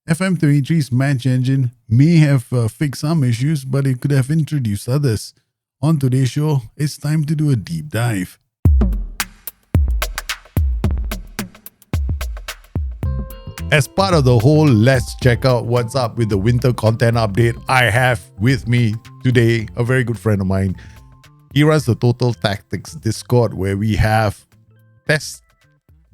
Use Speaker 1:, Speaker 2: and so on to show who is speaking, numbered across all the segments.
Speaker 1: FM33's match engine may have fixed some issues, but it could have introduced others. On today's show, it's time to do a deep dive. As part of the whole let's check out what's up with the winter content update, I have with me today a very good friend of mine. He runs the Total Tactics Discord where we have test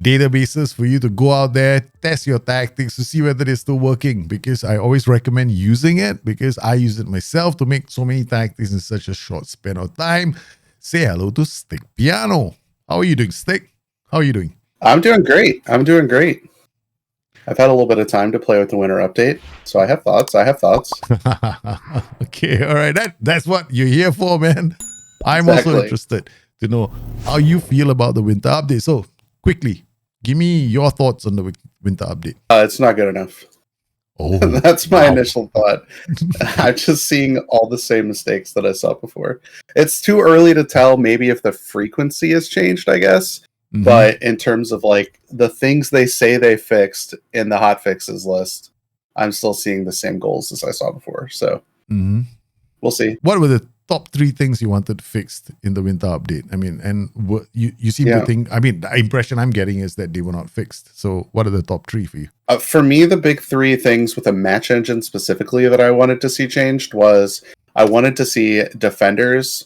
Speaker 1: databases for you to go out there, test your tactics to see whether they're still working, because I always recommend using it because I use it myself to make so many tactics in such a short span of time. Say hello to Stickpiano. How are you doing, Stick? How are you doing?
Speaker 2: I'm doing great. I've had a little bit of time to play with the winter update, so I have thoughts.
Speaker 1: Okay, all right. That's what you're here for, man. I'm
Speaker 2: Exactly.
Speaker 1: also interested to know how you feel about the winter update. So, quickly, give me your thoughts on the winter update.
Speaker 2: It's not good enough.
Speaker 1: Oh,
Speaker 2: That's my initial thought. I'm just seeing all the same mistakes that I saw before. It's too early to tell maybe if the frequency has changed, I guess.
Speaker 1: Mhm.
Speaker 2: But in terms of like the things they say they fixed in the hot fixes list, I'm still seeing the same goals as I saw before. So we'll see.
Speaker 1: What were the top 3 things you wanted fixed in the winter update? I mean, and you seem to think, I mean, the impression I'm getting is that they were not fixed. So what are the top 3 for you?
Speaker 2: For me, the big 3 things with a match engine specifically that I wanted to see changed was I wanted to see defenders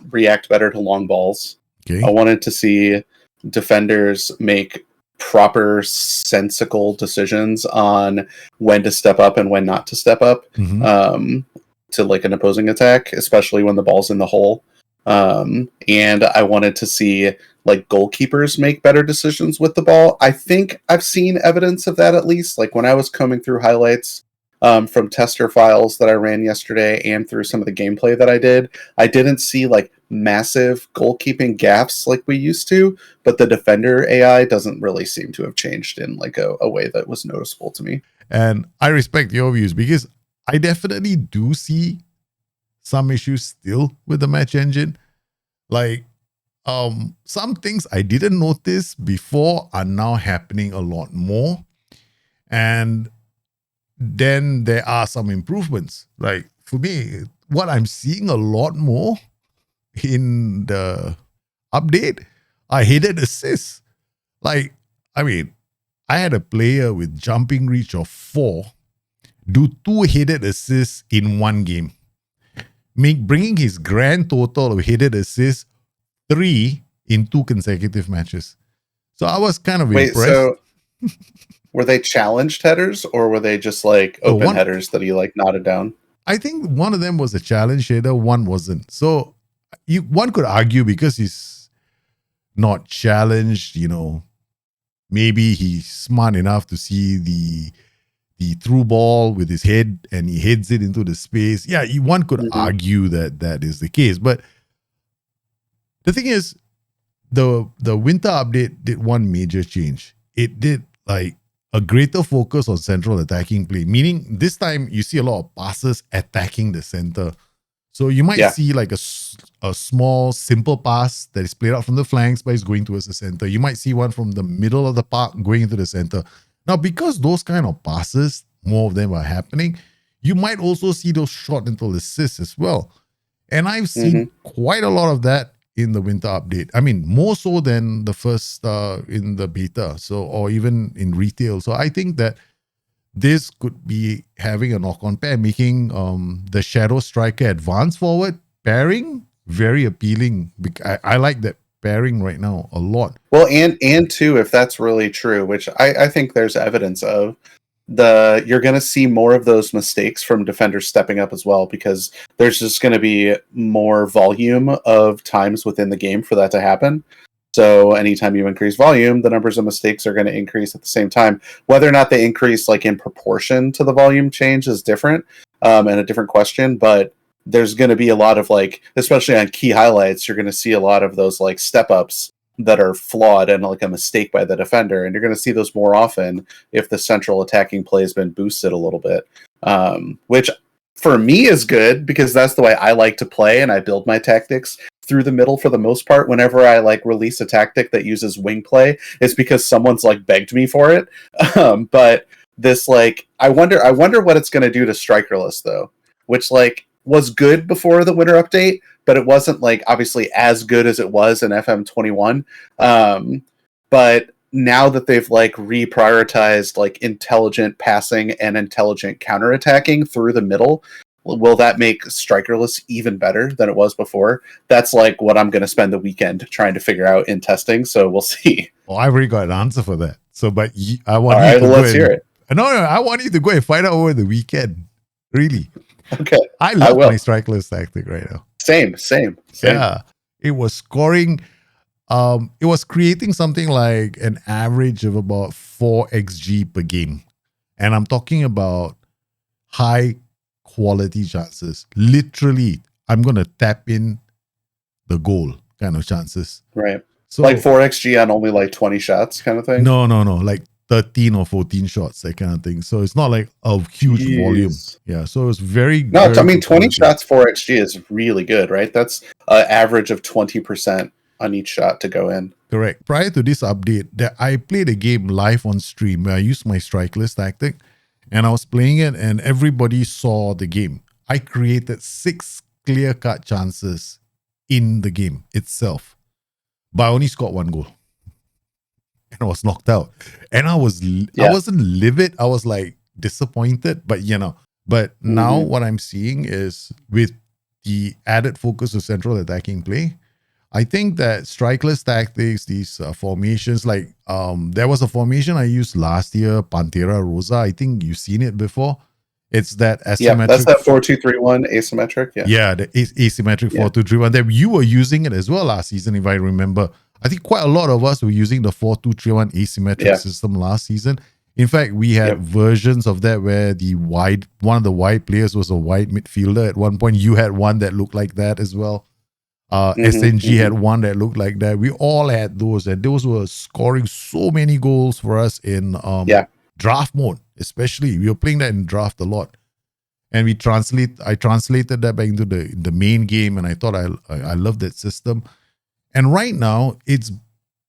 Speaker 2: react better to long balls.
Speaker 1: Okay.
Speaker 2: I wanted to see defenders make proper sensical decisions on when to step up and when not to step up to like an opposing attack, especially when the ball's in the hole. And I wanted to see like goalkeepers make better decisions with the ball. I think I've seen evidence of that, at least like when I was combing through highlights from tester files that I ran yesterday and through some of the gameplay that I didn't see like massive goalkeeping gaffes like we used to, but the defender AI doesn't really seem to have changed in like a way that was noticeable to me.
Speaker 1: And I respect your views because I definitely do see some issues still with the match engine. Like some things I didn't notice before are now happening a lot more. And then there are some improvements. Like for me, what I'm seeing a lot more in the update are headed assists. Like, I mean, I had a player with jumping reach of 4 do 2 headed assists in one game, bringing his grand total of headed assists 3 in 2 consecutive matches. So I was kind of impressed.
Speaker 2: So were they challenged headers or were they just like open headers that he like knotted down?
Speaker 1: I think one of them was a challenge header, one wasn't. So one could argue because he's not challenged, maybe he's smart enough to see the through ball with his head and he heads it into the space. Yeah, one could argue that is the case. But the thing is, the winter update did one major change. It did like a greater focus on central attacking play, meaning this time you see a lot of passes attacking the center. So you might see like a small, simple pass that is played out from the flanks, but it's going towards the center. You might see one from the middle of the park going into the center. Now, because those kind of passes, more of them are happening, you might also see those short little assists as well. And I've seen quite a lot of that in the winter update. I mean, more so than the first in the beta, or even in retail. So I think that this could be having a knock-on pair, making the Shadow Striker advance forward pairing very appealing. I like that pairing right now a lot.
Speaker 2: Well, and too, if that's really true, which I think there's evidence of, you're going to see more of those mistakes from defenders stepping up as well, because there's just going to be more volume of times within the game for that to happen. So anytime you increase volume, the numbers of mistakes are going to increase at the same time. Whether or not they increase like in proportion to the volume change is different, and a different question, but there's going to be a lot of like, especially on key highlights, you're going to see a lot of those like step ups that are flawed and like a mistake by the defender. And you're going to see those more often if the central attacking play has been boosted a little bit, which for me is good because that's the way I like to play. And I build my tactics through the middle for the most part. Whenever I like release a tactic that uses wing play, it's because someone's like begged me for it. But this like I wonder what it's going to do to strikerless though, which like was good before the winter update, but it wasn't like obviously as good as it was in FM21. But now that they've like reprioritized like intelligent passing and intelligent counterattacking through the middle, will that make strikerless even better than it was before? That's like what I'm going to spend the weekend trying to figure out in testing. So we'll see.
Speaker 1: Well, I've already got an answer for that. So, but I want
Speaker 2: All
Speaker 1: you
Speaker 2: right,
Speaker 1: to
Speaker 2: well,
Speaker 1: go
Speaker 2: let's hear it.
Speaker 1: No, I want you to go and find out over the weekend. Really.
Speaker 2: Okay.
Speaker 1: I love my strikerless tactic right now.
Speaker 2: Same.
Speaker 1: Yeah. It was scoring. It was creating something like an average of about 4 XG per game. And I'm talking about high quality chances. Literally, I'm going to tap in the goal kind of chances.
Speaker 2: Right.
Speaker 1: So
Speaker 2: like 4 XG on only like 20 shots kind of thing?
Speaker 1: No. Like 13 or 14 shots, that kind of thing. So it's not like a huge volume. Yeah. So it's very
Speaker 2: No,
Speaker 1: very
Speaker 2: I mean 20
Speaker 1: quality.
Speaker 2: shots 4 XG is really good, right? That's an average of 20% on each shot to go in.
Speaker 1: Correct. Prior to this update, I played a game live on stream where I used my strikeless tactic and I was playing it and everybody saw the game. I created 6 clear-cut chances in the game itself, but I only scored 1 goal. And I was knocked out. And I wasn't livid. I was like disappointed, but now what I'm seeing is with the added focus of central attacking play, I think that strikeless tactics, these formations, like there was a formation I used last year, Pantera Rosa. I think you've seen it before. It's that asymmetric.
Speaker 2: Yeah, that's that 4-2-3-1 asymmetric. Yeah,
Speaker 1: the asymmetric 4-2-3-1. That you were using it as well last season, if I remember. I think quite a lot of us were using the 4-2-3-1 asymmetric system last season. In fact, we had versions of that where one of the wide players was a wide midfielder. At one point, you had one that looked like that as well. SNG had one that looked like that. We all had those, and those were scoring so many goals for us in draft mode, especially. We were playing that in draft a lot. And I translated that back into the main game, and I thought I loved that system. And right now, it's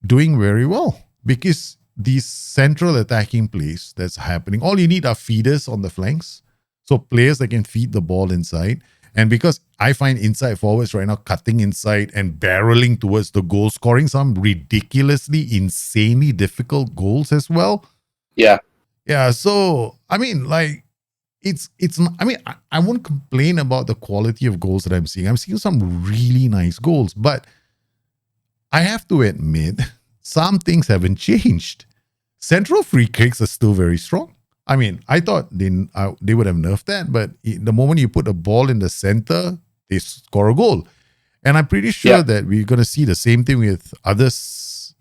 Speaker 1: doing very well because these central attacking plays that's happening, all you need are feeders on the flanks. So players that can feed the ball inside. And because I find inside forwards right now cutting inside and barreling towards the goal, scoring some ridiculously, insanely difficult goals as well.
Speaker 2: Yeah.
Speaker 1: Yeah. So, I mean, like, I won't complain about the quality of goals that I'm seeing. I'm seeing some really nice goals, but I have to admit, some things haven't changed. Central free kicks are still very strong. I mean, I thought they would have nerfed that, but the moment you put a ball in the center, they score a goal. And I'm pretty sure that we're going to see the same thing with other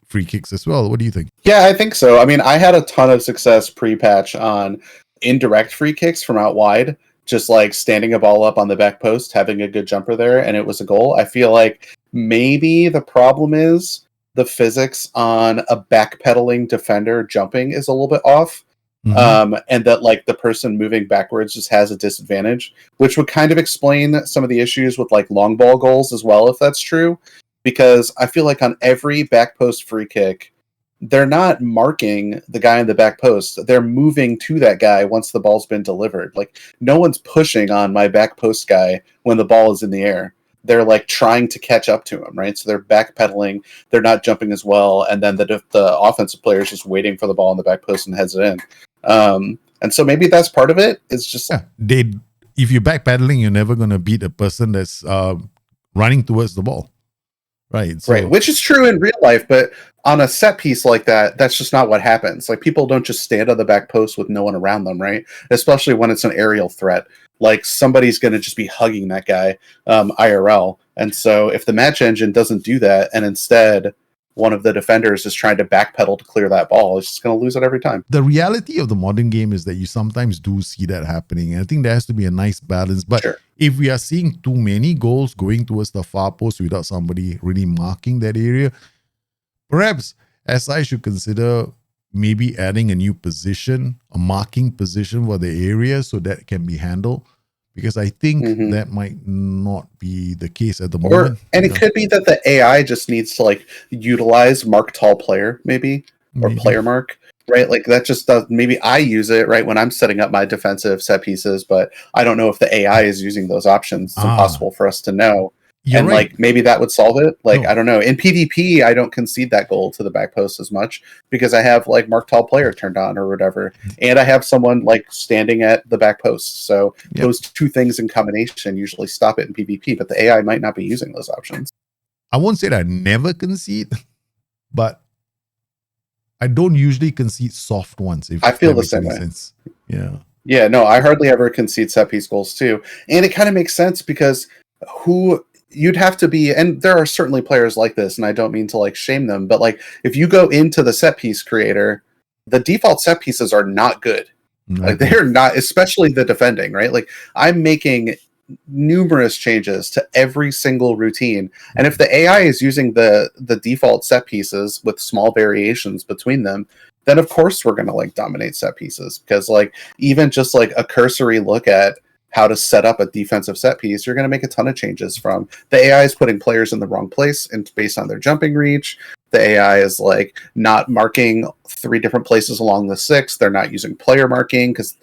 Speaker 1: free kicks as well. What do you think?
Speaker 2: Yeah, I think so. I mean, I had a ton of success pre-patch on indirect free kicks from out wide, just like standing a ball up on the back post, having a good jumper there, and it was a goal. I feel like maybe the problem is the physics on a backpedaling defender jumping is a little bit off. And that like the person moving backwards just has a disadvantage, which would kind of explain some of the issues with like long ball goals as well, if that's true. Because I feel like on every back post free kick, they're not marking the guy in the back post. They're moving to that guy once the ball's been delivered. Like no one's pushing on my back post guy when the ball is in the air. They're like trying to catch up to him, right? So they're backpedaling, they're not jumping as well, and then the offensive player is just waiting for the ball in the back post and heads it in. And so maybe that's part of it. It's just
Speaker 1: if you're backpedaling, you're never going to beat a person that's running towards the ball, right? So,
Speaker 2: right, which is true in real life, but on a set piece like that, that's just not what happens. Like people don't just stand on the back post with no one around them, right? Especially when it's an aerial threat. Like somebody's going to just be hugging that guy IRL. And so if the match engine doesn't do that, and instead one of the defenders is trying to backpedal to clear that ball, it's just going to lose it every time.
Speaker 1: The reality of the modern game is that you sometimes do see that happening. And I think there has to be a nice balance. But if we are seeing too many goals going towards the far post without somebody really marking that area, perhaps SI should consider maybe adding a new position, a marking position for the area so that can be handled. Because I think that might not be the case at the moment.
Speaker 2: It could be that the AI just needs to like utilize mark tall player maybe. Or player mark right? Like that just does, maybe I use it right when I'm setting up my defensive set pieces, but I don't know if the AI is using those options. It's
Speaker 1: Ah,
Speaker 2: impossible for us to know.
Speaker 1: you're
Speaker 2: And
Speaker 1: right.
Speaker 2: like maybe that would solve it. Like I
Speaker 1: No,
Speaker 2: don't know. In PvP, I don't concede that goal to the back post as much because I have like Mark Tall player turned on or whatever, and I have someone like standing at the back post. So
Speaker 1: yep.
Speaker 2: those two things in combination usually stop it in PvP. But the AI might not be using those options.
Speaker 1: I won't say that I never concede, but I don't usually concede soft ones,
Speaker 2: I
Speaker 1: if
Speaker 2: feel
Speaker 1: that
Speaker 2: the
Speaker 1: makes
Speaker 2: same
Speaker 1: any
Speaker 2: way.
Speaker 1: sense. Yeah.
Speaker 2: Yeah, no, I hardly ever concede set piece goals too. And it kind of makes sense because who you'd have to be, and there are certainly players like this, and I don't mean to like shame them, but like if you go into the set piece creator, the default set pieces are not good.
Speaker 1: I
Speaker 2: Like
Speaker 1: agree.
Speaker 2: they're not, especially the defending, right? Like I'm making numerous changes to every single routine. And if the AI is using the default set pieces with small variations between them, then of course we're gonna like dominate set pieces. Because like even just like a cursory look at how to set up a defensive set piece, you're gonna make a ton of changes from the AI is putting players in the wrong place and based on their jumping reach. The AI is like not marking 3 different places along the six. They're not using player marking because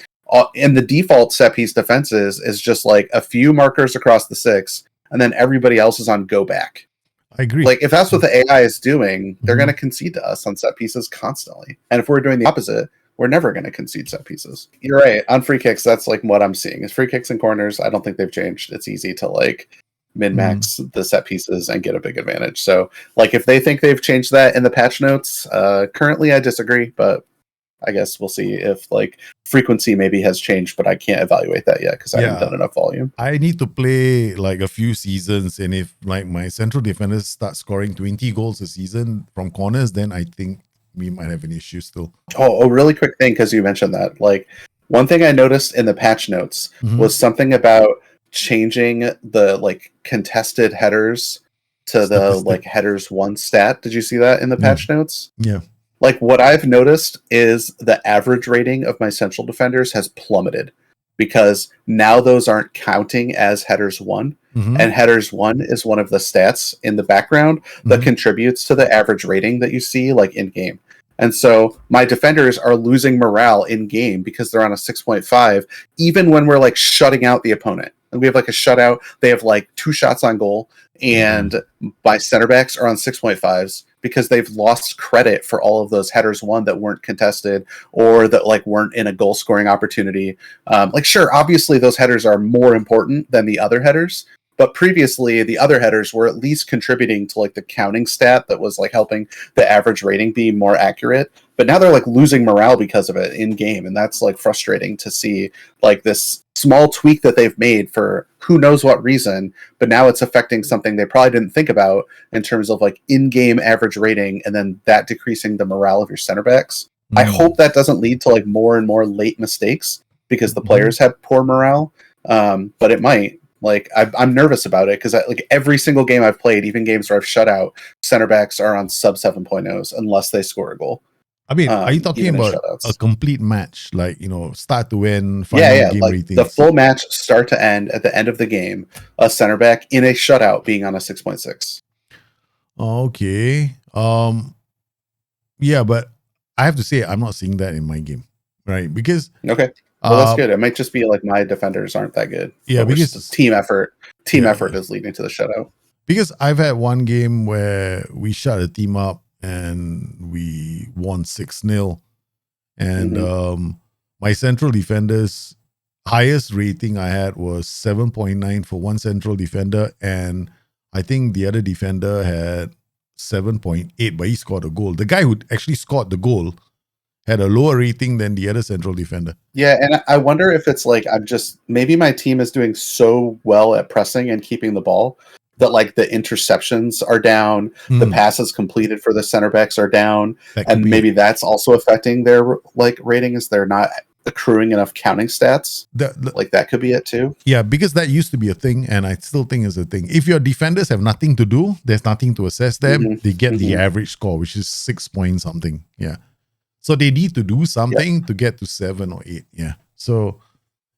Speaker 2: in the default set piece defenses is just like a few markers across the six, and then everybody else is on go back.
Speaker 1: I agree.
Speaker 2: Like if that's what the AI is doing, they're
Speaker 1: Mhm.
Speaker 2: going to concede to us on set pieces constantly. And if we're doing the opposite, we're never going to concede set pieces. You're right. On free kicks, that's like what I'm seeing is free kicks and corners. I don't think they've changed. It's easy to like min
Speaker 1: Mm.
Speaker 2: max the set pieces and get a big advantage. So like if they think they've changed that in the patch notes, currently I disagree, but I guess we'll see if like frequency maybe has changed, but I can't evaluate that yet because I haven't
Speaker 1: Yeah.
Speaker 2: done enough volume.
Speaker 1: I need to play like a few seasons, and if like my central defenders start scoring 20 goals a season from corners, then I think we might have an issue still.
Speaker 2: Oh, a really quick thing because you mentioned that. Like one thing I noticed in the patch notes
Speaker 1: Mhm.
Speaker 2: was something about changing the like contested headers to the
Speaker 1: Statistic.
Speaker 2: like headers one stat. Did you see that in the
Speaker 1: Yeah.
Speaker 2: patch notes?
Speaker 1: Yeah.
Speaker 2: Like what I've noticed is the average rating of my central defenders has plummeted because now those aren't counting as headers one.
Speaker 1: Mhm.
Speaker 2: And headers one is one of the stats in the background that
Speaker 1: Mhm.
Speaker 2: contributes to the average rating that you see like in game. And so my defenders are losing morale in game because they're on a 6.5, even when we're like shutting out the opponent. And we have like a shutout. They have like 2 shots on goal, and my center backs are on 6.5s because they've lost credit for all of those headers one that weren't contested or that like weren't in a goal scoring opportunity. Like sure, obviously those headers are more important than the other headers, but previously the other headers were at least contributing to like the counting stat that was like helping the average rating be more accurate. But now they're like losing morale because of it in game, and that's like frustrating to see like this small tweak that they've made for who knows what reason, but now it's affecting something they probably didn't think about in terms of like in-game average rating, and then that decreasing the morale of your center backs. I
Speaker 1: Mm.
Speaker 2: hope that doesn't lead to like more and more late mistakes because the
Speaker 1: Mhm.
Speaker 2: players have poor morale, but it might. Like I'm nervous about it because like every single game I've played, even games where I've shut out, center backs are on sub 7.0s unless they score a goal,
Speaker 1: I mean, are you talking
Speaker 2: even in
Speaker 1: about a
Speaker 2: shutouts.
Speaker 1: complete match, like, start to end,
Speaker 2: Yeah,
Speaker 1: final
Speaker 2: yeah,
Speaker 1: game
Speaker 2: like the
Speaker 1: ratings?
Speaker 2: full match, start to end, at the end of the game, a center back in a shutout being on a 6.6.
Speaker 1: Okay. Yeah, but I have to say I'm not seeing that in my game, right? Because
Speaker 2: Okay. Well, that's
Speaker 1: uh
Speaker 2: good. It might just be like my defenders aren't that good,
Speaker 1: yeah,
Speaker 2: but we're
Speaker 1: because
Speaker 2: team effort. Team
Speaker 1: yeah,
Speaker 2: effort
Speaker 1: yeah.
Speaker 2: is leading to the shutout.
Speaker 1: Because I've had one game where we shut a team up and we won 6-0, and
Speaker 2: Hmm.
Speaker 1: my central defenders highest rating I had was 7.9 for one central defender, and I think the other defender had 7.8, but he scored a goal. The guy who actually scored the goal had a lower rating than the other central defender.
Speaker 2: Yeah, and I wonder if it's like I'm just maybe my team is doing so well at pressing and keeping the ball that like the interceptions are down, the
Speaker 1: Mm,
Speaker 2: passes completed for the center backs are down,
Speaker 1: that could
Speaker 2: and
Speaker 1: be it.
Speaker 2: maybe that's also affecting their like rating is they're not accruing enough counting stats.
Speaker 1: The,
Speaker 2: Like that could be it too.
Speaker 1: Yeah, because that used to be a thing, and I still think is a thing. If your defenders have nothing to do, there's nothing to assess them.
Speaker 2: Hmm.
Speaker 1: They get the
Speaker 2: Hmm.
Speaker 1: average score, which is 6 point something. Yeah, so they need to do
Speaker 2: Yep.
Speaker 1: something to get to 7 or 8. Yeah, so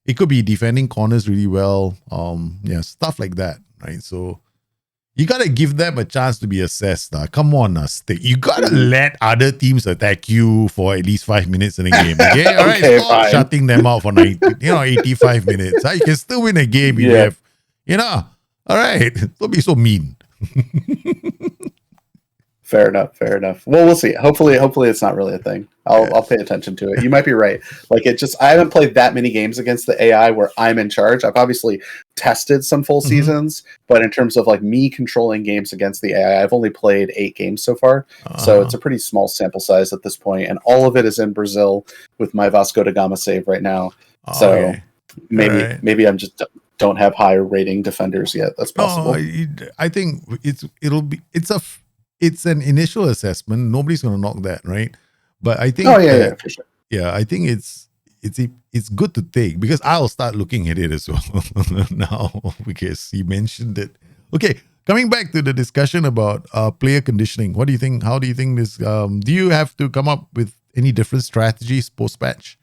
Speaker 1: it could be defending corners really well. Yeah, stuff like that, right? So You gotta give them a chance to be assessed. Come on, Stick. You gotta let other teams attack you for at least 5 minutes in a game. Okay, all right.
Speaker 2: Okay,
Speaker 1: Stop
Speaker 2: fine.
Speaker 1: shutting them out for 85 minutes. You can still win a game if you
Speaker 2: Yeah.
Speaker 1: have, all right. Don't be so mean.
Speaker 2: Fair enough. Well, we'll see. Hopefully it's not really a thing. I'll pay attention to it. You might be right. Like I haven't played that many games against the AI where I'm in charge. I've obviously tested some full seasons, but in terms of like me controlling games against the AI, I've only played 8 games so far. So it's a pretty small sample size at this point, and all of it is in Brazil with my Vasco da Gama save right now. So
Speaker 1: Okay.
Speaker 2: maybe I'm just don't have high rating defenders yet. That's possible.
Speaker 1: I think it's an initial assessment. Nobody's going to knock that, right? But I think,
Speaker 2: For sure.
Speaker 1: Yeah, I think it's good to take, because I'll start looking at it as well now, because he mentioned it. Okay, coming back to the discussion about player conditioning, what do you think? How do you think this? Do you have to come up with any different strategies post patch?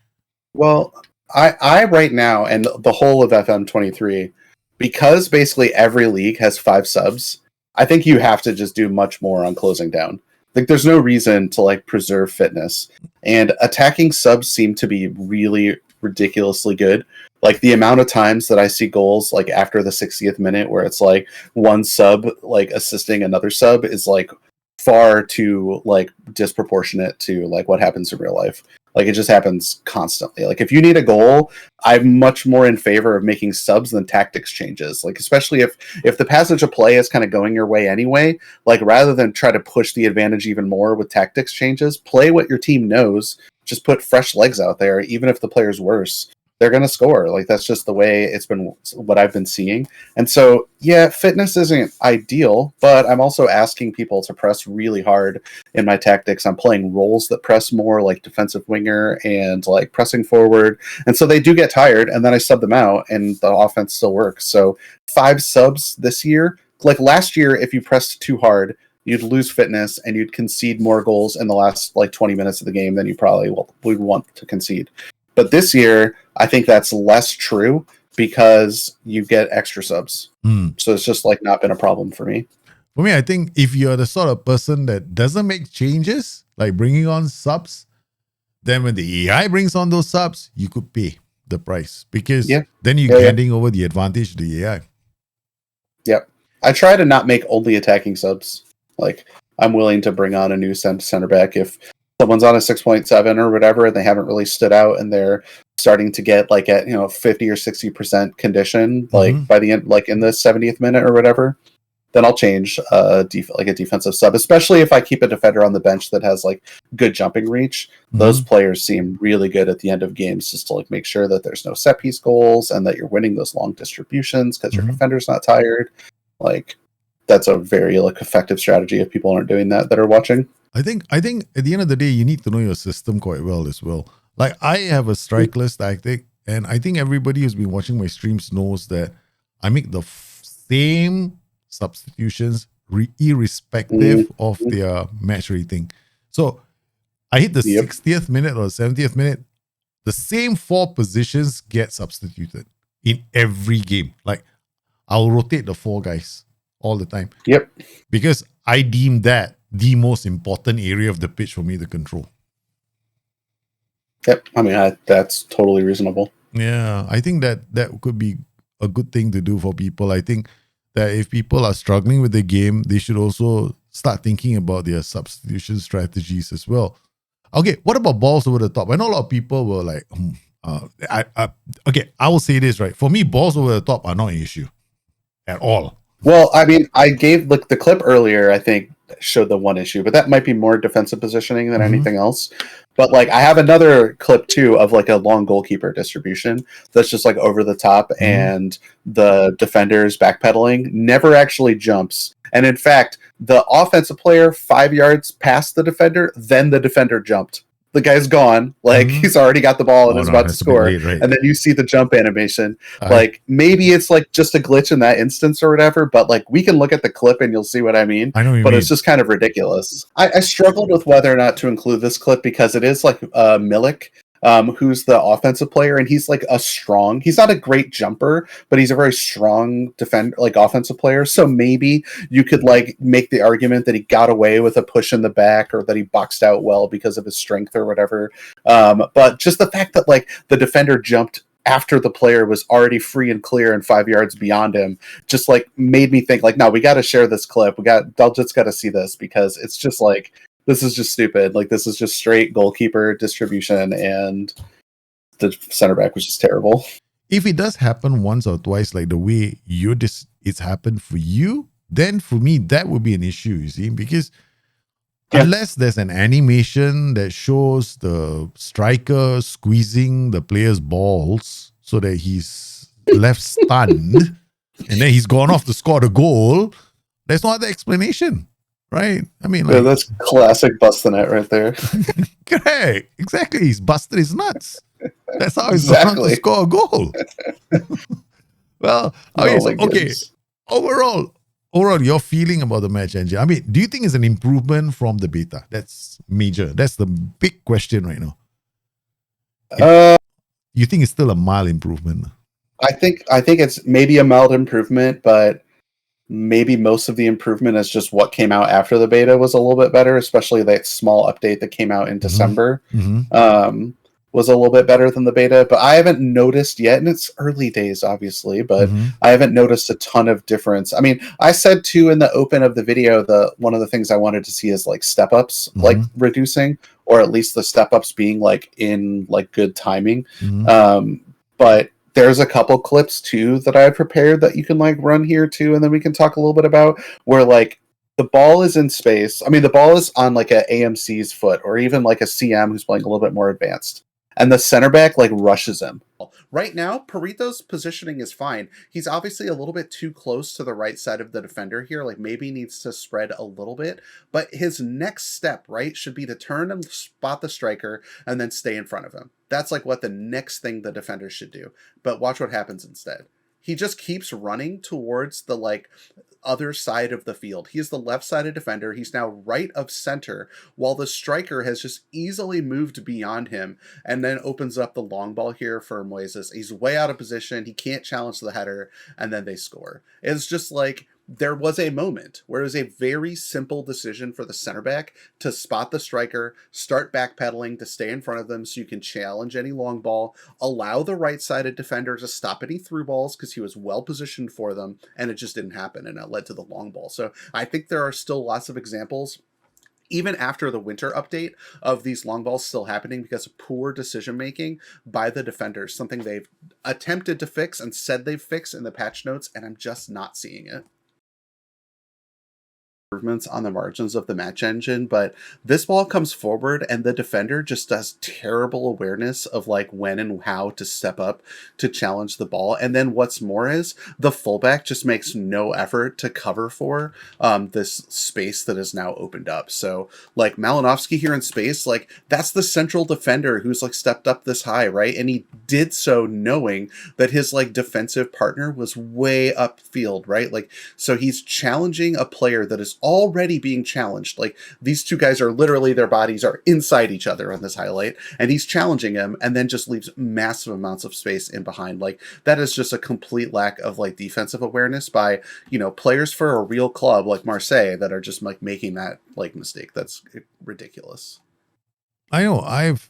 Speaker 2: Well, I right now, and the whole of FM23, because basically every league has 5 subs, I think you have to just do much more on closing down. Like, there's no reason to like preserve fitness, and attacking subs seem to be really ridiculously good. Like, the amount of times that I see goals like after the 60th minute where it's like one sub like assisting another sub is like far too like disproportionate to like what happens in real life. Like, it just happens constantly. Like, if you need a goal, I'm much more in favor of making subs than tactics changes. Like, especially if the passage of play is kind of going your way anyway, like, rather than try to push the advantage even more with tactics changes, play what your team knows. Just put fresh legs out there, even if the player's worse. They're going to score. Like, that's just the way it's been, what I've been seeing. And so, yeah, fitness isn't ideal, but I'm also asking people to press really hard in my tactics. I'm playing roles that press more, like defensive winger and like pressing forward. And so they do get tired, and then I sub them out, and the offense still works. So 5 subs this year. Like last year, if you pressed too hard, you'd lose fitness and you'd concede more goals in the last like 20 minutes of the game than you probably would want to concede. But this year, I think that's less true because you get extra subs. So it's just like not been a problem for me.
Speaker 1: For me, I think if you're the sort of person that doesn't make changes, like bringing on subs, then when the AI brings on those subs, you could pay the price, because then you're handing over the advantage to the AI.
Speaker 2: Yep. I try to not make only attacking subs. Like, I'm willing to bring on a new center back if someone's on a 6.7 or whatever, and they haven't really stood out, and they're starting to get like at 50 or 60% condition, like by the end, like in the 70th minute or whatever, then I'll change a defensive sub, especially if I keep a defender on the bench that has like good jumping reach. Those players seem really good at the end of games, just to like make sure that there's no set piece goals and that you're winning those long distributions because your defender's not tired. Like, that's a very like effective strategy if people aren't doing that are watching.
Speaker 1: I think at the end of the day, you need to know your system quite well as well. Like, I have a strikeless tactic, and I think everybody who's been watching my streams knows that I make the same substitutions irrespective of their match rating. So I hit the 60th minute or 70th minute, the same 4 positions get substituted in every game. Like, I'll rotate the 4 guys all the time.
Speaker 2: Yep.
Speaker 1: Because I deem that the most important area of the pitch for me to control.
Speaker 2: Yep. I mean, that's totally reasonable.
Speaker 1: Yeah, I think that could be a good thing to do for people. I think that if people are struggling with the game, they should also start thinking about their substitution strategies as well. Okay, what about balls over the top? I know a lot of people were like, I will say this, right? For me, balls over the top are not an issue at all.
Speaker 2: Well, I mean, I gave the clip earlier, I think, showed the one issue, but that might be more defensive positioning than anything else. But like, I have another clip too of like a long goalkeeper distribution that's just like over the top, and the defender's backpedaling, never actually jumps. And in fact, the offensive player 5 yards past the defender, then the defender jumped. The guy's gone, like he's already got the ball and is about to score. Late, right? And then you see the jump animation. Like, maybe it's like just a glitch in that instance or whatever, but like, we can look at the clip and you'll see what I mean.
Speaker 1: I know what you
Speaker 2: mean.
Speaker 1: It's
Speaker 2: just kind of ridiculous. I struggled with whether or not to include this clip because it is like Milik who's the offensive player, and he's like he's not a great jumper, but he's a very strong offensive player. So maybe you could like make the argument that he got away with a push in the back, or that he boxed out well because of his strength or whatever. But just the fact that like the defender jumped after the player was already free and clear and 5 yards beyond him, just like made me think like, no, we got to share this clip. They'll just got to see this, because it's just like, this is just stupid. Like, this is just straight goalkeeper distribution, and the center back was just terrible.
Speaker 1: If it does happen once or twice, like the way it's happened for you, then for me, that would be an issue, you see, because unless there's an animation that shows the striker squeezing the player's balls so that he's left stunned and then he's gone off to score the goal, there's no other explanation. Right? I mean, like,
Speaker 2: that's classic Bustthenet right there.
Speaker 1: Correct. Exactly. He's busted his nuts. That's how he's going to score a goal. Well, okay. Overall, your feeling about the match engine. I mean, do you think it's an improvement from the beta? That's major. That's the big question right now. You think it's still a mild improvement?
Speaker 2: I think it's maybe a mild improvement, but maybe most of the improvement is just what came out after the beta was a little bit better, especially that small update that came out in December. Was a little bit better than the beta, but I haven't noticed yet, and it's early days, obviously, but I haven't noticed a ton of difference. I mean, I said too in the open of the video, one of the things I wanted to see is like step ups, like reducing, or at least the step ups being like in like good timing. But there's a couple clips too that I had prepared that you can like run here too, and then we can talk a little bit about where like the ball is in space. I mean, the ball is on like a AMC's foot, or even like a CM who's playing a little bit more advanced, and the center back like rushes him. Right now, Perito's positioning is fine. He's obviously a little bit too close to the right side of the defender here. Like maybe needs to spread a little bit, but his next step, right, should be to turn and spot the striker and then stay in front of him. That's like what the next thing the defender should do. But watch what happens instead. He just keeps running towards the like other side of the field. He is the left-sided defender. He's now right of center, while the striker has just easily moved beyond him and then opens up the long ball here for Moises. He's way out of position. He can't challenge the header, and then they score. It's just like there was a moment where it was a very simple decision for the center back to spot the striker, start backpedaling to stay in front of them so you can challenge any long ball, allow the right-sided defender to stop any through balls because he was well positioned for them, and it just didn't happen, and it led to the long ball. So I think there are still lots of examples, even after the winter update, of these long balls still happening because of poor decision making by the defenders, something they've attempted to fix and said they've fixed in the patch notes, and I'm just not seeing it. Improvements on the margins of the match engine, but this ball comes forward and the defender just does terrible awareness of like when and how to step up to challenge the ball. And then what's more is the fullback just makes no effort to cover for this space that is now opened up. So like Malinovsky here in space, like that's the central defender who's like stepped up this high, right? And he did so knowing that his like defensive partner was way upfield, right? Like, so he's challenging a player that is already being challenged. Like these two guys are literally, their bodies are inside each other on this highlight, and he's challenging him and then just leaves massive amounts of space in behind. Like that is just a complete lack of like defensive awareness by, you know, players for a real club like Marseille that are just like making that like mistake. That's ridiculous.
Speaker 1: I know I've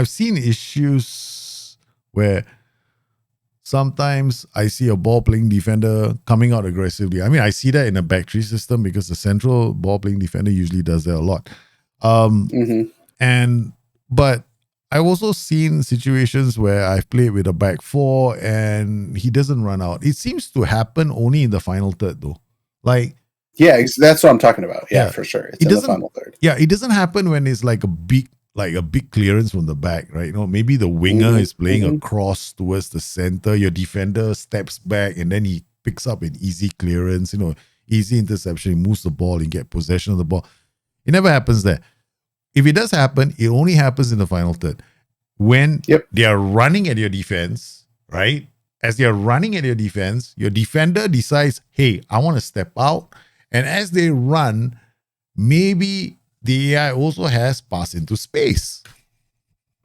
Speaker 1: seen issues where sometimes I see a ball-playing defender coming out aggressively. I mean, I see that in a back three system because the central ball-playing defender usually does that a lot. But I've also seen situations where I've played with a back four and he doesn't run out. It seems to happen only in the final third, though. Like,
Speaker 2: yeah, that's what I'm talking about. Yeah, for sure. It's in the final third.
Speaker 1: Yeah, it doesn't happen when it's like a big clearance from the back, right? You know, maybe the winger is playing across towards the center. Your defender steps back and then he picks up an easy clearance, you know, easy interception, he moves the ball and get possession of the ball. It never happens there. If it does happen, it only happens in the final third. When they are running at your defense, right? As they are running at your defense, your defender decides, hey, I want to step out. And as they run, maybe the AI also has pass into space.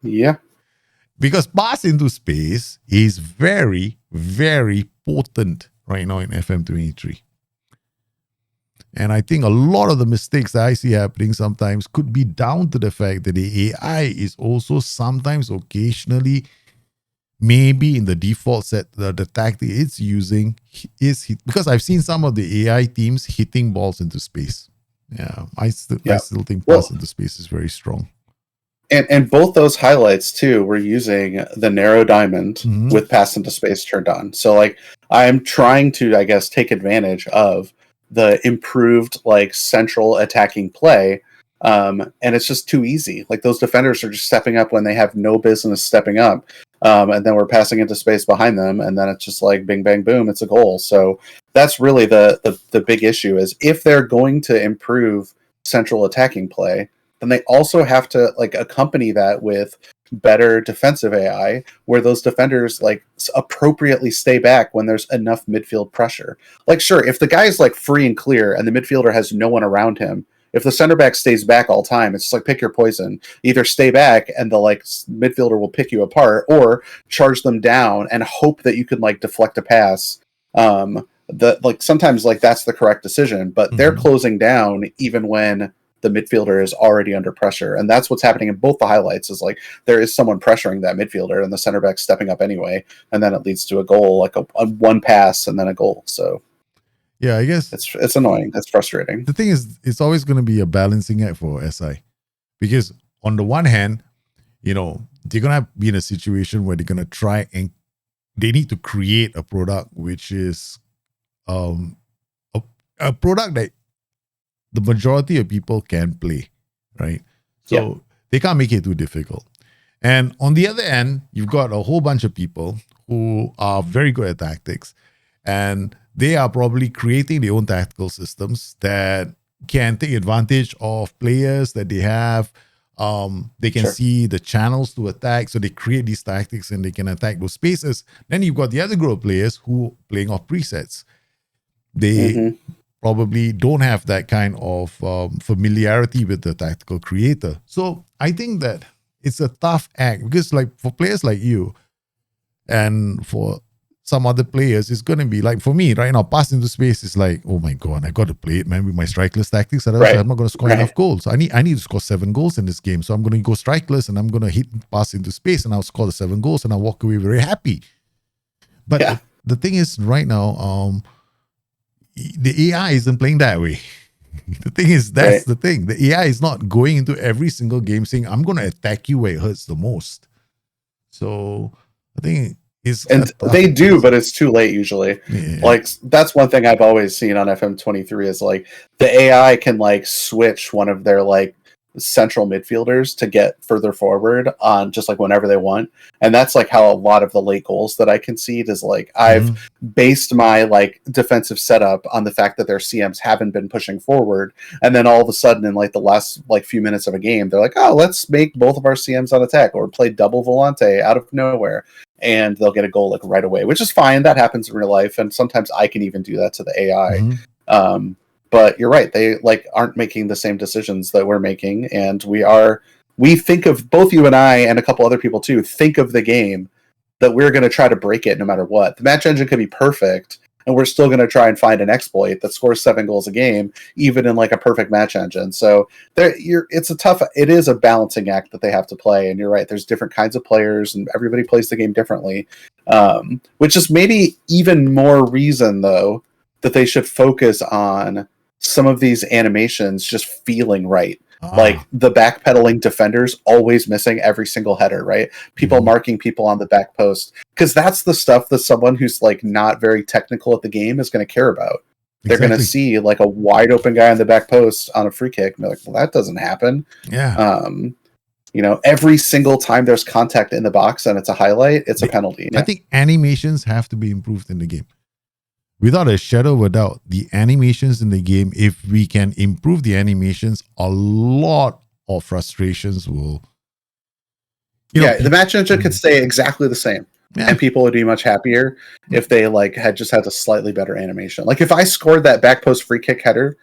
Speaker 2: Yeah.
Speaker 1: Because pass into space is very, very potent right now in FM23. And I think a lot of the mistakes that I see happening sometimes could be down to the fact that the AI is also sometimes occasionally, maybe in the default set, the tactic it's using is because I've seen some of the AI teams hitting balls into space. Yeah, I still think pass into space is very strong.
Speaker 2: And both those highlights too were using the narrow diamond with pass into space turned on. So like I'm trying to, I guess, take advantage of the improved like central attacking play. And it's just too easy. Like those defenders are just stepping up when they have no business stepping up. And then we're passing into space behind them, and then it's just like bing bang boom, it's a goal. So that's really the big issue is if they're going to improve central attacking play, then they also have to like accompany that with better defensive AI where those defenders like appropriately stay back when there's enough midfield pressure. Like sure, if the guy's like free and clear and the midfielder has no one around him, if the center back stays back all time, it's just like pick your poison. Either stay back and the like midfielder will pick you apart, or charge them down and hope that you can like deflect a pass. That like sometimes like that's the correct decision, but they're closing down even when the midfielder is already under pressure. And that's what's happening in both the highlights is like there is someone pressuring that midfielder and the center back stepping up anyway. And then it leads to a goal, like a one pass and then a goal. So
Speaker 1: yeah, I guess
Speaker 2: it's annoying. It's frustrating.
Speaker 1: The thing is, it's always going to be a balancing act for SI because on the one hand, you know, they're going to be in a situation where they're going to try and they need to create a product which is a product that the majority of people can play, right? So they can't make it too difficult. And on the other end, you've got a whole bunch of people who are very good at tactics, and they are probably creating their own tactical systems that can take advantage of players that they have. They can see the channels to attack, so they create these tactics and they can attack those spaces. Then you've got the other group of players who are playing off presets. They probably don't have that kind of familiarity with the tactical creator. So I think that it's a tough act because like for players like you and for some other players, it's going to be like for me right now, pass into space is like, oh my God, I got to play it, man, with my strikeless tactics. Otherwise, I'm not going to score enough goals. I need to score 7 goals in this game. So I'm going to go strikeless and I'm going to hit pass into space and I'll score the 7 goals and I'll walk away very happy. But the thing is right now, the AI isn't playing that way. The thing is, that's the thing. The AI is not going into every single game saying, I'm going to attack you where it hurts the most. So I think
Speaker 2: they do, but it's too late usually. Like that's one thing I've always seen on FM23 is like the AI can like switch one of their like central midfielders to get further forward on just like whenever they want. And that's like how a lot of the late goals that I concede is like I've based my like defensive setup on the fact that their CMs haven't been pushing forward, and then all of a sudden in like the last like few minutes of a game they're like, oh, let's make both of our CMs on attack or play double volante out of nowhere, and they'll get a goal like right away, which is fine. That happens in real life, and sometimes I can even do that to the AI. But you're right, they like aren't making the same decisions that we're making, and we think of, both you and I and a couple other people too, think of the game that we're going to try to break it no matter what. The match engine could be perfect, and we're still going to try and find an exploit that scores 7 goals a game, even in like a perfect match engine. So it is a balancing act that they have to play. And you're right, there's different kinds of players, and everybody plays the game differently, which is maybe even more reason though that they should focus on some of these animations just feeling right. Like the backpedaling defenders always missing every single header, right? People marking people on the back post, because that's the stuff that someone who's like not very technical at the game is going to care about. They're going to see like a wide open guy on the back post on a free kick and be like, well, that doesn't happen. You know, every single time there's contact in the box and it's a highlight, it's a penalty.
Speaker 1: I think animations have to be improved in the game. Without a shadow of a doubt, the animations in the game, if we can improve the animations, a lot of frustrations will...
Speaker 2: the match engine could stay exactly the same. And people would be much happier if they like had just had a slightly better animation. Like if I scored that back post free kick header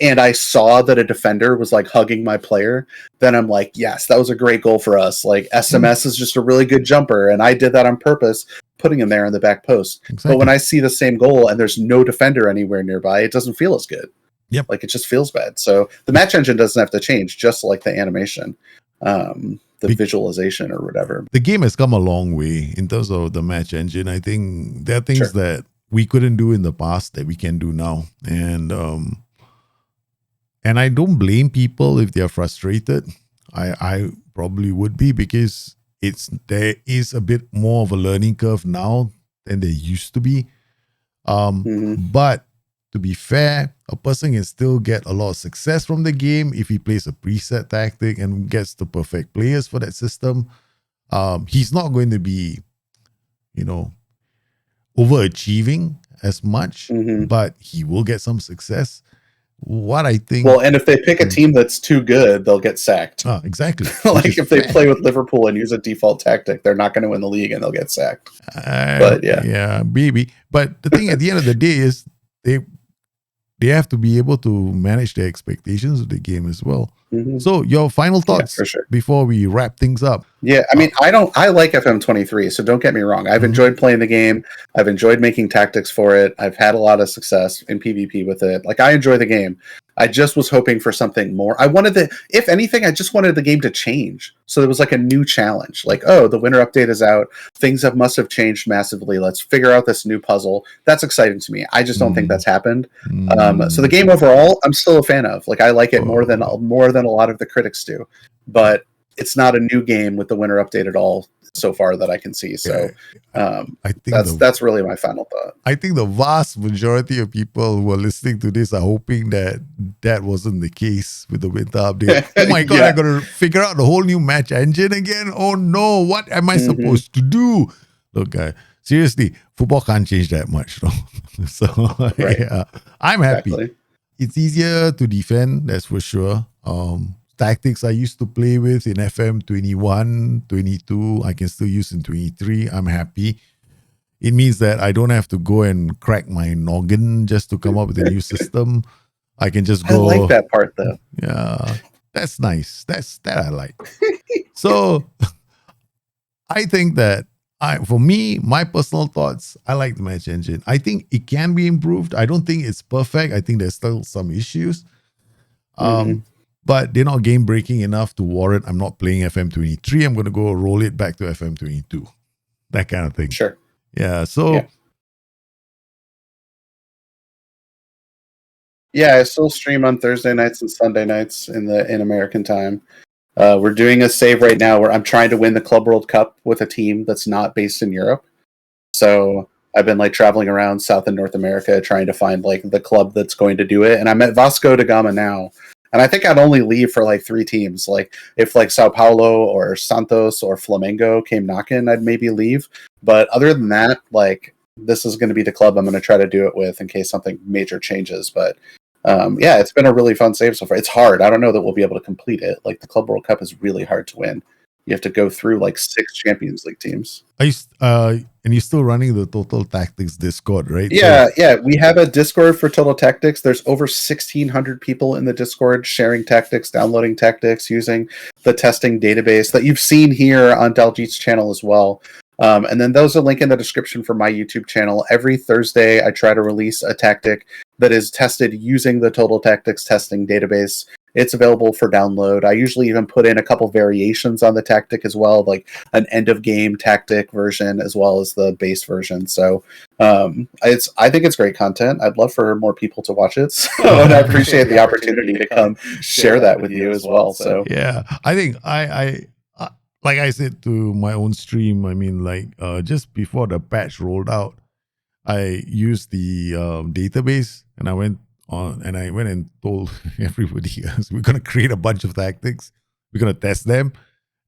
Speaker 2: and I saw that a defender was like hugging my player, then I'm like, yes, that was a great goal for us. Like SMS is just a really good jumper, and I did that on purpose, putting him there in the back post.
Speaker 1: Exactly.
Speaker 2: But when I see the same goal and there's no defender anywhere nearby, it doesn't feel as good.
Speaker 1: Yep.
Speaker 2: Like it just feels bad. So the match engine doesn't have to change, just like the animation, the visualization or whatever.
Speaker 1: The game has come a long way in terms of the match engine. I think there are things that we couldn't do in the past that we can do now. And I don't blame people if they're frustrated. I probably would be, because there is a bit more of a learning curve now than there used to be. But to be fair, a person can still get a lot of success from the game if he plays a preset tactic and gets the perfect players for that system. He's not going to be, overachieving as much, but he will get some success. What I think...
Speaker 2: Well, and if they pick a team that's too good, they'll get sacked.
Speaker 1: Exactly.
Speaker 2: Like if they play with Liverpool and use a default tactic, they're not going to win the league and they'll get sacked. But
Speaker 1: yeah, maybe. But the thing at the end of the day is they have to be able to manage their expectations of the game as well. So your final thoughts before we wrap things up.
Speaker 2: Yeah, I mean, I like FM23, so don't get me wrong. I've enjoyed playing the game. I've enjoyed making tactics for it. I've had a lot of success in PvP with it. Like, I enjoy the game. I just was hoping for something more. If anything, I just wanted the game to change. So there was like a new challenge. Like, oh, the winter update is out. Things must have changed massively. Let's figure out this new puzzle. That's exciting to me. I just don't think that's happened. So the game overall, I'm still a fan of. Like, I like it more than a lot of the critics do. But it's not a new game with the winter update at all so far that I can see. So
Speaker 1: I think
Speaker 2: that's really my final thought.
Speaker 1: I think the vast majority of people who are listening to this are hoping that wasn't the case with the winter update. Oh my God, I got to figure out the whole new match engine again. Oh no, what am I supposed to do? Look, seriously, football can't change that much. No? So I'm happy.
Speaker 2: Exactly.
Speaker 1: It's easier to defend, that's for sure. Tactics I used to play with in FM 21, 22, I can still use in 23. I'm happy. It means that I don't have to go and crack my noggin just to come up with a new system. I can just go.
Speaker 2: I like that part though.
Speaker 1: Yeah, that's nice. That I like. So I think that for me, my personal thoughts, I like the match engine. I think it can be improved. I don't think it's perfect. I think there's still some issues. But they're not game breaking enough to warrant I'm not playing FM23. I'm going to go roll it back to FM22. That kind of thing.
Speaker 2: Sure.
Speaker 1: Yeah. So.
Speaker 2: Yeah, I still stream on Thursday nights and Sunday nights in American time. We're doing a save right now where I'm trying to win the Club World Cup with a team that's not based in Europe. So I've been like traveling around South and North America trying to find like the club that's going to do it. And I'm at Vasco da Gama now. And I think I'd only leave for like 3 teams. Like if like Sao Paulo or Santos or Flamengo came knocking, I'd maybe leave. But other than that, like this is going to be the club I'm going to try to do it with in case something major changes. But it's been a really fun save so far. It's hard. I don't know that we'll be able to complete it. Like the Club World Cup is really hard to win. You have to go through like 6 Champions League teams.
Speaker 1: And you're still running the Total Tactics Discord, right?
Speaker 2: Yeah. We have a Discord for Total Tactics. There's over 1,600 people in the Discord sharing tactics, downloading tactics, using the testing database that you've seen here on Daljit's channel as well. And then those are linked in the description for my YouTube channel. Every Thursday, I try to release a tactic that is tested using the Total Tactics testing database. It's available for download. I usually even put in a couple variations on the tactic as well, like an end of game tactic version as well as the base version. So I think it's great content. I'd love for more people to watch it. So, and I appreciate the opportunity to come share that with you as well. So
Speaker 1: yeah, I think I like I said to my own stream, I mean, like just before the patch rolled out, I used the database and I went and told everybody else, we're going to create a bunch of tactics. We're going to test them.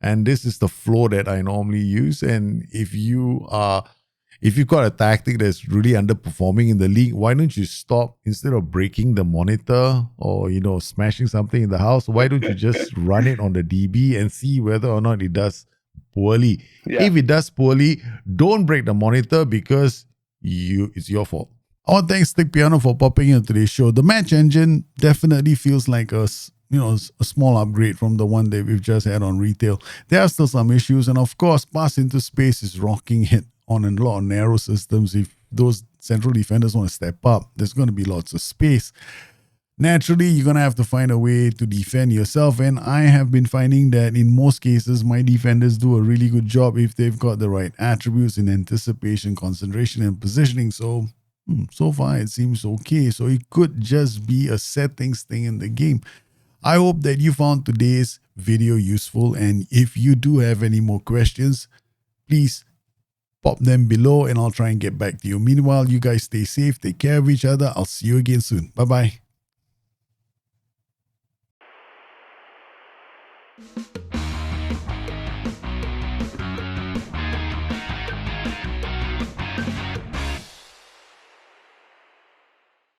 Speaker 1: And this is the flow that I normally use. And if you've got a tactic that's really underperforming in the league, why don't you stop instead of breaking the monitor or, smashing something in the house? Why don't you just run it on the DB and see whether or not it does poorly? Yeah. If it does poorly, don't break the monitor because it's your fault. I want to thank Stickpiano for popping into today's show. The match engine definitely feels like a a small upgrade from the one that we've just had on retail. There are still some issues, and of course, Pass into Space is rocking it on a lot of narrow systems. If those central defenders want to step up, there's going to be lots of space. Naturally, you're going to have to find a way to defend yourself, and I have been finding that in most cases, my defenders do a really good job if they've got the right attributes in anticipation, concentration, and positioning. So far it seems okay. So it could just be a settings thing in the game. I hope that you found today's video useful, and if you do have any more questions, please pop them below and I'll try and get back to you. Meanwhile, you guys stay safe, take care of each other. I'll see you again soon. Bye-bye.